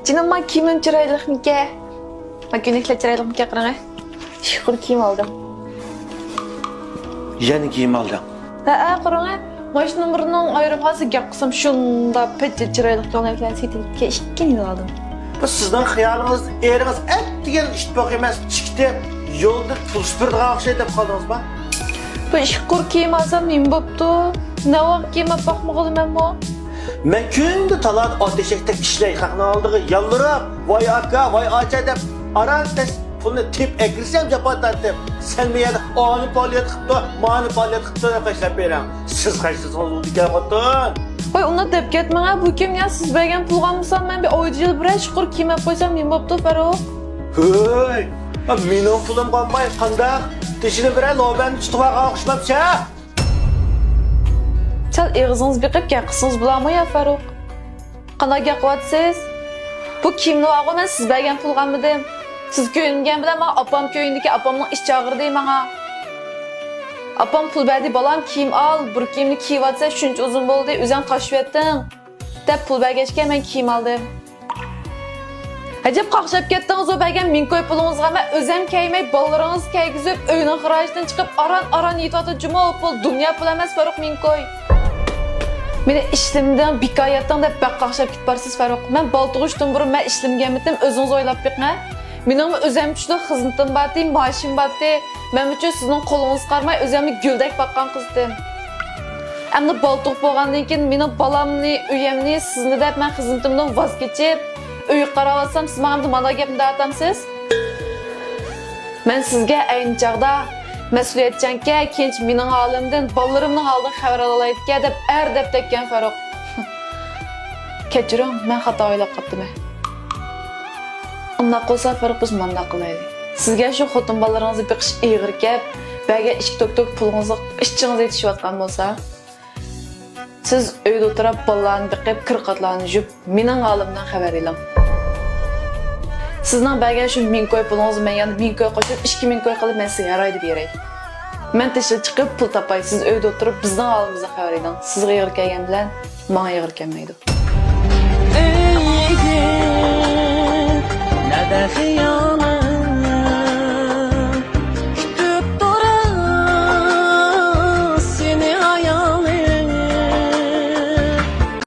Canım ben kimin çıraylık mı ki? Ben günlükle çıraylık mı ki kırana? Şükür kim aldım. Yani kiyim aldın. Kırana. Maşının burunun ayrı fazla yapsam şunda pek çıraylık yoluna falan setilip ki işkin yıl aldım. Bu sizden hayaliniz, eriniz et diyen iş bakımız çıktı. Yolda pul süpürdüğün şey deyip kaldınız mı? Bu şükür kim alsam min boptu. Ne var kime bakmalı ben bu? Ben günde talat ateşekte işley kakını aldığı yalvarıp vay akka vay aça deyip aran test pulunu tip eklirsem cepat attım. Sen mi yedin ani paliyat kıptı, mani paliyat kıptı da kaçlap verem. Siz kaçtınız oldu diken kıptın. Vay ona dep ketmeng ha bu kim ya siz bergen pulgan mısam ben bir oydu yıl bir şükür kime koysam min boptu Faruk. Hey! Benim pulum kalmay kandak. Dişini bire loben tutuğa kalkışmapça. Çal ağzınız bir kıp yakısınız bulamı ya Faruk. Kana yakvatsız. Bu kimni ağa ben siz bergen pulgan mıdım? Siz köyüngen bilen bana apam köyündeki apamın iş çağırdı bana. Apam pul verdi balam kim al, bir kimni kivatsa şunç uzun boldu, üzen taşvettin. Dep pul bergeçken ben kim aldım. Acaba kalkışıp gittiniz o bergen min koy pulunuzga ama özem keymey ballarınız keygizip öyünün kırayıştan çıkıp aran yitvatı cuma pul dünya pul emez Faruk min koy. Mene işlemden, bikayetden de bak kalkışıp gitbarsız Faruk. Ben baltığı burun ben işlemgen bittim özünüz oylap bekne. Benim özüm üçlü kızıntım battı, maaşım battı. Ben üçün sizin kolunuz karmay özümü güldek bakkan kızdım. Ama baltık boğandan keyin benim balamni, üyemni, sizni de ben kızıntımdan vazgeçip öy qaralatsam siz bana mana gapni dağıtamsız. Ben sizge aynı çağda mesuliyetçenke kenç mening halimdan, balalarımның haldan xabar alalaydıke dep er dep tekken Faruk. Kechiring, men xato o'ylab qopdim. Unda qolsa Faruk biz manda qilaylik. Sizga shu xotin balalaringizni bir qish ig'ir kep, baga ish tok pulingizni ishchingiz yetishayotgan bo'lsa, siz uyda o'tirib balalarni biqib, kirqatlarni yuvib, mening halimdan xabar oling. Sizning baga shu 1000 koy pulingizni men yana 1000 koy qo'shib 2000 koy qilib men sizga yaraydi beray. Men tashga chiqib pul topay, siz uyda o'tirib bizning halimizdan xabar oling. Sizga ig'ir kelgan bilan, menga ig'ir kelmaydi.